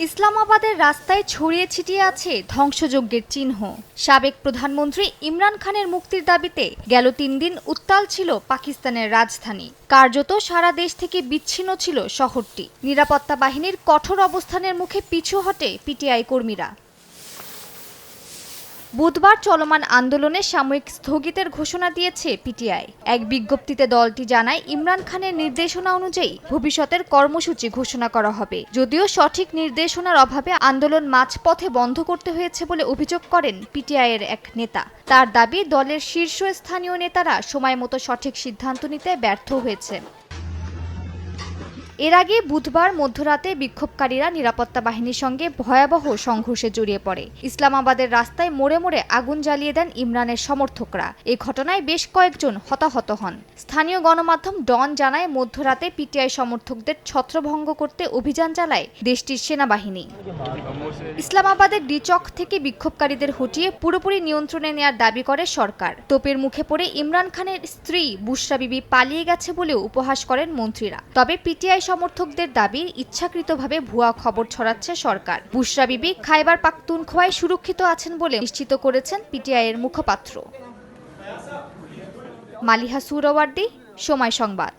ইসলামাবাদের রাস্তায় ছড়িয়ে ছিটিয়ে আছে ধ্বংসযজ্ঞের চিহ্ন। সাবেক প্রধানমন্ত্রী ইমরান খানের মুক্তির দাবিতে গেল ৩ দিন উত্তাল ছিল পাকিস্তানের রাজধানী। কার্যত সারা দেশ থেকে বিচ্ছিন্ন ছিল শহরটি। নিরাপত্তা বাহিনীর কঠোর অবস্থানের মুখে পিছু হটে পিটিআই কর্মীরা। বুধবার চলমান আন্দোলনে সাময়িক স্থগিতের ঘোষণা দিয়েছে পিটিআই। এক বিজ্ঞপ্তিতে দলটি জানায়, ইমরান খানের নির্দেশনা অনুযায়ী ভবিষ্যতের কর্মসূচি ঘোষণা করা হবে। যদিও সঠিক নির্দেশনার অভাবে আন্দোলন মাঝপথে বন্ধ করতে হয়েছে বলে অভিযোগ করেন পিটিআইয়ের এক নেতা। তার দাবি, দলের শীর্ষস্থানীয় নেতারা সময়মতো সঠিক সিদ্ধান্ত নিতে ব্যর্থ হয়েছে। এর আগে বুধবার মধ্যরাতে বিক্ষোভকারীরা নিরাপত্তা বাহিনীর সঙ্গে ভয়াবহ সংঘর্ষে জড়িয়ে পড়ে। ইসলামাবাদের রাস্তায় মোড়ে মোড়ে আগুন জ্বালিয়ে দেন ইমরানের সমর্থকরা। এই ঘটনায় বেশ কয়েকজন হতাহত হন। স্থানীয় গণমাধ্যম ডন জানায়, মধ্যরাতে পিটিআই সমর্থকদের ছত্রভঙ্গ করতে অভিযান চালায় দেশটির সেনাবাহিনী। ইসলামাবাদের ডিচক থেকে বিক্ষোভকারীদের হটিয়ে পুরোপুরি নিয়ন্ত্রণে নেয়ার দাবি করে সরকার। তোপের মুখে পড়ে ইমরান খানের স্ত্রী বুশরা বিবি পালিয়ে গেছে বলেও উপহাস করেন মন্ত্রীরা। তবে পিটিআই সমর্থকদের দাবি, ইচ্ছাকৃতভাবে ভুয়া খবর ছড়াচ্ছে সরকার। বুশরা বিবি খাইবার পাখতুনখোয়ায় সুরক্ষিত আছেন বলে নিশ্চিত করেছেন পিটিআইয়ের মুখপাত্র। মালিহা সুহরাওয়ার্দী, সময় সংবাদ।